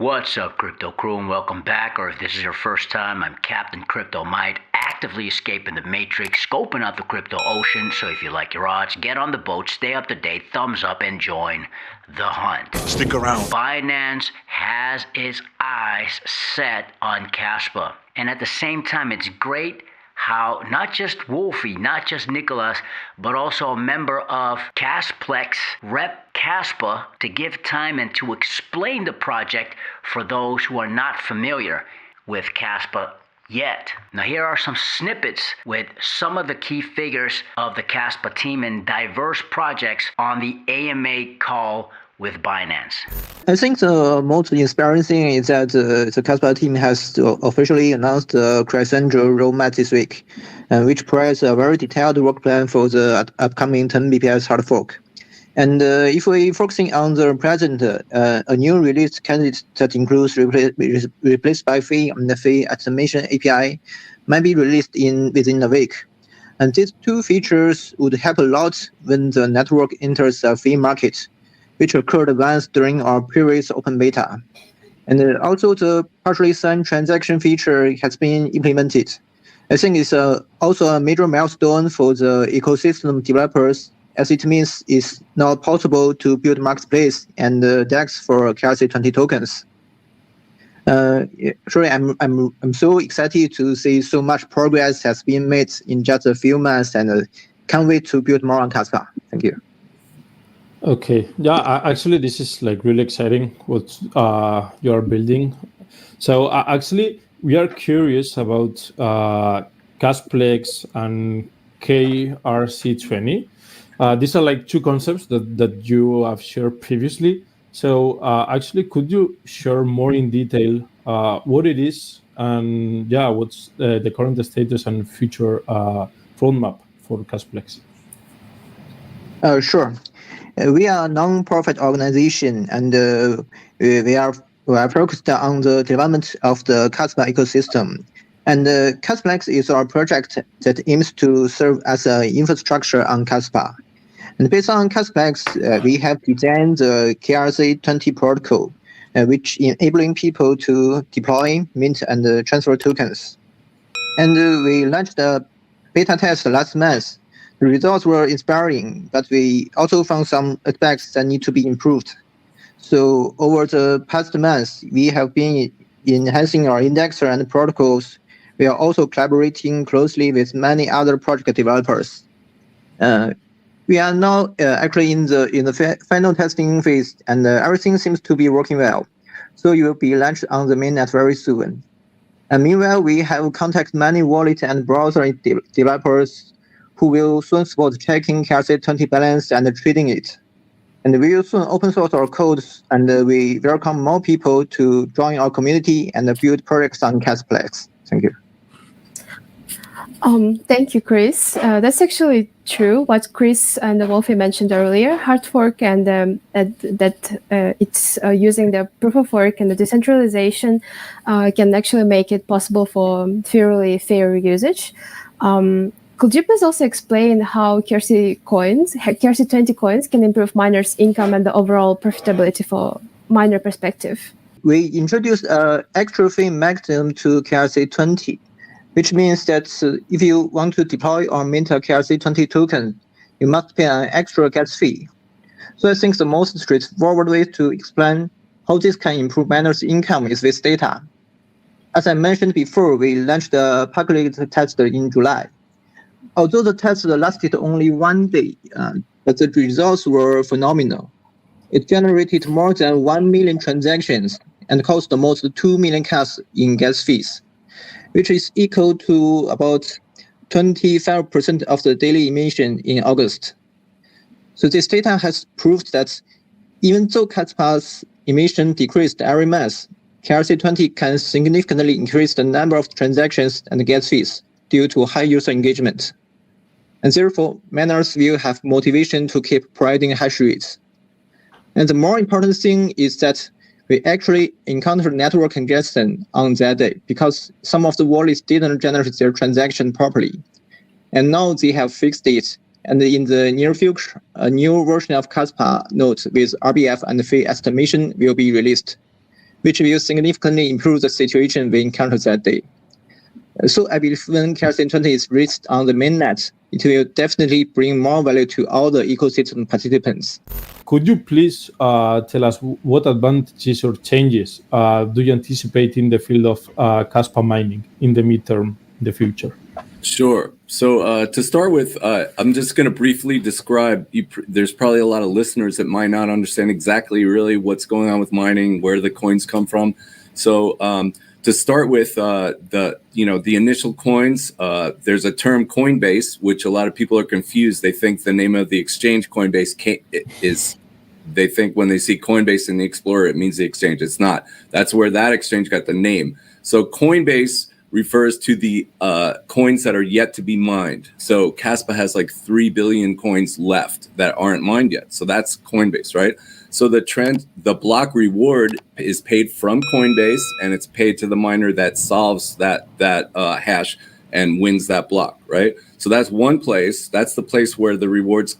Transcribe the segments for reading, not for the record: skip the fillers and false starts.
What's up, Crypto Crew, and welcome back. Or if this is your first time, I'm Captain Crypto Might, actively escaping the matrix, scoping out the crypto ocean. So if you like your odds, get on the boat, stay up to date, thumbs up, and join the hunt. Stick around. Binance has its eyes set on Kaspa. And at the same time, it's great how not just Wolfie, not just Nicholas, but also a member of KasPlex rep Kaspa to give time and to explain the project for those who are not familiar with Kaspa yet. Now here are some snippets with some of the key figures of the Kaspa team and diverse projects on the AMA call with Binance. I think the most inspiring thing is that the Kaspa team has officially announced the Crescendo roadmap this week, which provides a very detailed work plan for the upcoming 10 BPS hard fork. And if we're focusing on the present, a new release candidate that includes replaced by fee and the fee estimation API might be released within a week. And these two features would help a lot when the network enters the fee market, which occurred once during our previous open beta. And also the partially signed transaction feature has been implemented. I think it's also a major milestone for the ecosystem developers, as it means it's now possible to build marketplace and DEX for KRC-20 tokens. Sorry, I'm so excited to see so much progress has been made in just a few months, and can't wait to build more on Kaspa. Thank you. Okay, yeah, actually, this is like really exciting what you are building. So actually, we are curious about KasPlex and KRC-20. These are like two concepts that you have shared previously. So actually, could you share more in detail what it is and yeah, what's the current status and future roadmap for KasPlex? Sure. We are a non-profit organization, and we are focused on the development of the Kaspa ecosystem. And KasPlex is our project that aims to serve as an infrastructure on Kaspa. And based on KasPlex, we have designed the KRC-20 protocol, which enabling people to deploy, mint, and transfer tokens. And we launched a beta test last month. The results were inspiring, but we also found some aspects that need to be improved. So over the past months, we have been enhancing our indexer and protocols. We are also collaborating closely with many other project developers. We are now actually in the final testing phase, and everything seems to be working well. So it will be launched on the mainnet very soon. And meanwhile, we have contacted many wallet and browser developers who will soon support checking KRC-20 balance and trading it. And we will soon open source our codes, and we welcome more people to join our community and build projects on KasPlex. Thank you. Thank you, Chris. That's actually true, what Chris and Wolfie mentioned earlier. Hard fork and that it's using the proof of work and the decentralization can actually make it possible for fairly fair usage. Could you please also explain how KRC-20 coins can improve miners' income and the overall profitability for miner perspective? We introduced an extra fee maximum to KRC-20, which means that if you want to deploy or mint a KRC-20 token, you must pay an extra gas fee. So I think the most straightforward way to explain how this can improve miners' income is with data. As I mentioned before, we launched the public test in July. Although the test lasted only 1 day, but the results were phenomenal. It generated more than 1 million transactions and cost almost 2 million KAS in gas fees, which is equal to about 25% of the daily emission in August. So this data has proved that even though Kaspa's emission decreased every month, KRC-20 can significantly increase the number of transactions and gas fees due to high user engagement. And therefore, miners will have motivation to keep providing hash rates. And the more important thing is that we actually encountered network congestion on that day because some of the wallets didn't generate their transaction properly. And now they have fixed it. And in the near future, a new version of Kaspa node with RBF and fee estimation will be released. which will significantly improve the situation we encountered that day. So I believe when KRC-20 is released on the mainnet, it will definitely bring more value to all the ecosystem participants. Could you please tell us what advantages or changes do you anticipate in the field of Kaspa mining in the midterm, in the future? Sure. So to start with, I'm just going to briefly describe, there's probably a lot of listeners that might not understand exactly really what's going on with mining, where the coins come from. So to start with, the initial coins, there's a term Coinbase, which a lot of people are confused. They think the name of the exchange Coinbase is, they think when they see Coinbase in the Explorer, it means the exchange. It's not. That's where that exchange got the name. So Coinbase refers to the coins that are yet to be mined. So Kaspa has like 3 billion coins left that aren't mined yet. So that's Coinbase, right? So the block reward is paid from Coinbase, and it's paid to the miner that solves that hash and wins that block, right? So that's one place. That's the place where the rewards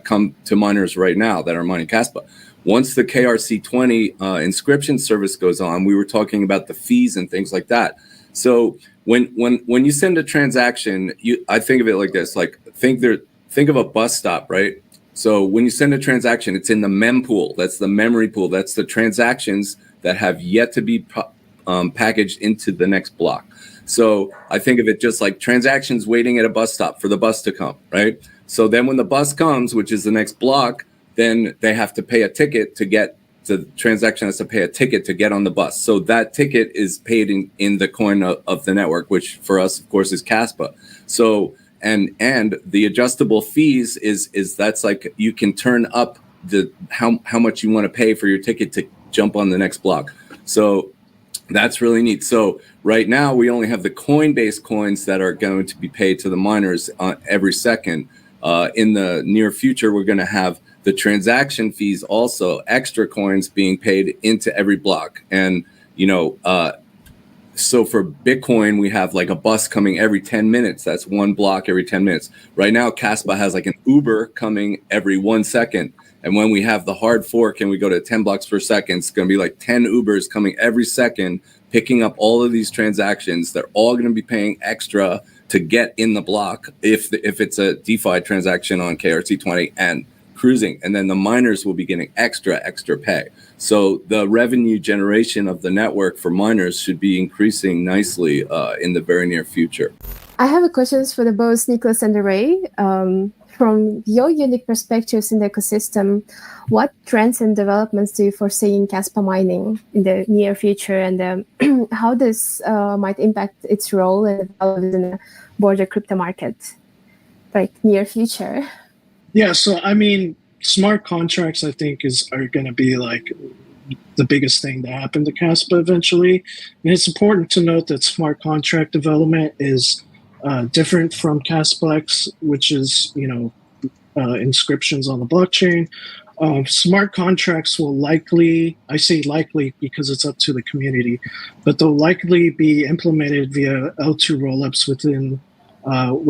come to miners right now that are mining Kaspa. Once the KRC-20 inscription service goes on, we were talking about the fees and things like that. So when you send a transaction, I think of it like this: like think of a bus stop, right? So when you send a transaction, it's in the mem pool. That's the memory pool. That's the transactions that have yet to be packaged into the next block. So I think of it just like transactions waiting at a bus stop for the bus to come, right? So then when the bus comes, which is the next block, then they have to pay a ticket to get. The transaction has to pay a ticket to get on the bus. So that ticket is paid in the coin of the network, which for us, of course, is Kaspa. So and the adjustable fees is that's like you can turn up the how much you want to pay for your ticket to jump on the next block. So that's really neat. So right now we only have the Coinbase coins that are going to be paid to the miners every second. In the near future, we're going to have the transaction fees, also extra coins being paid into every block. And, so for Bitcoin, we have like a bus coming every 10 minutes. That's one block every 10 minutes. Right now, Kaspa has like an Uber coming every 1 second. And when we have the hard fork and we go to 10 blocks per second, it's going to be like 10 Ubers coming every second, picking up all of these transactions. They're all going to be paying extra to get in the block if it's a DeFi transaction on KRC-20 and cruising, and then the miners will be getting extra pay. So the revenue generation of the network for miners should be increasing nicely in the very near future. I have a questions for both Nicholas and Ray. From your unique perspectives in the ecosystem, what trends and developments do you foresee in Kaspa mining in the near future, and how this might impact its role in the broader crypto market, like near future? Yeah, so I mean, smart contracts, I think, are going to be like the biggest thing to happen to Kaspa eventually. And it's important to note that smart contract development is different from KasPlex, which is, inscriptions on the blockchain. Smart contracts will likely, I say likely because it's up to the community, but they'll likely be implemented via L2 rollups with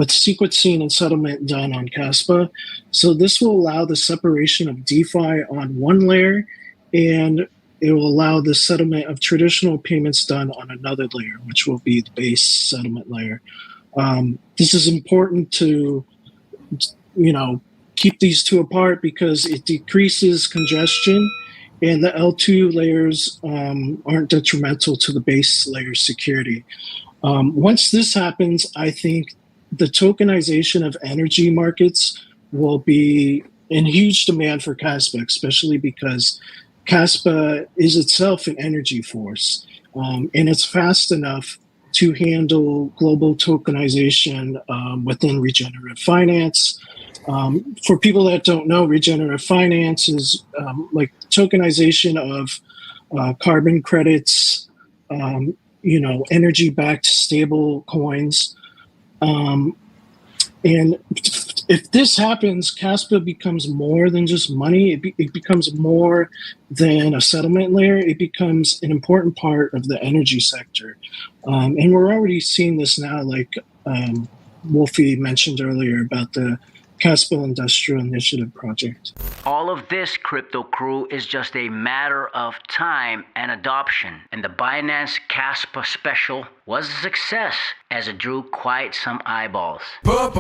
sequencing and settlement done on Kaspa. So this will allow the separation of DeFi on one layer, and it will allow the settlement of traditional payments done on another layer, which will be the base settlement layer. This is important to, keep these two apart because it decreases congestion, and the L2 layers aren't detrimental to the base layer security. Once this happens, I think the tokenization of energy markets will be in huge demand for Kaspa, especially because Kaspa is itself an energy force, and it's fast enough to handle global tokenization within regenerative finance. For people that don't know, regenerative finance is like tokenization of carbon credits, energy-backed stable coins. And if this happens, Kaspa becomes more than just money. It becomes more than a settlement layer. It becomes an important part of the energy sector. And we're already seeing this now, like Wolfie mentioned earlier about the Kaspa Industrial Initiative project. All of this, crypto crew, is just a matter of time and adoption. And the Binance Kaspa special was a success as it drew quite some eyeballs. Pump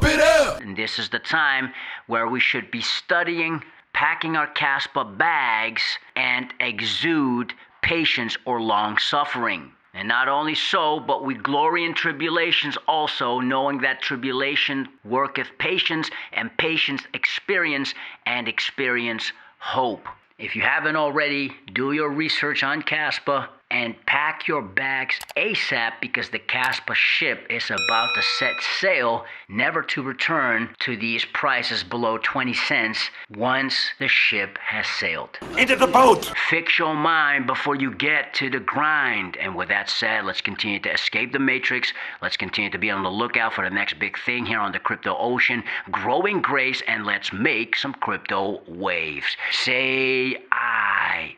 it up! And this is the time where we should be studying, packing our Kaspa bags, and exude patience or long suffering. And not only so, but we glory in tribulations also, knowing that tribulation worketh patience, and patience experience, and experience hope. If you haven't already, do your research on Kaspa and pack your bags ASAP, because the Kaspa ship is about to set sail, never to return to these prices below 20 cents once the ship has sailed. Into the boat! Fix your mind before you get to the grind. And with that said, let's continue to escape the matrix. Let's continue to be on the lookout for the next big thing here on the crypto ocean, growing grace, and let's make some crypto waves. Say I.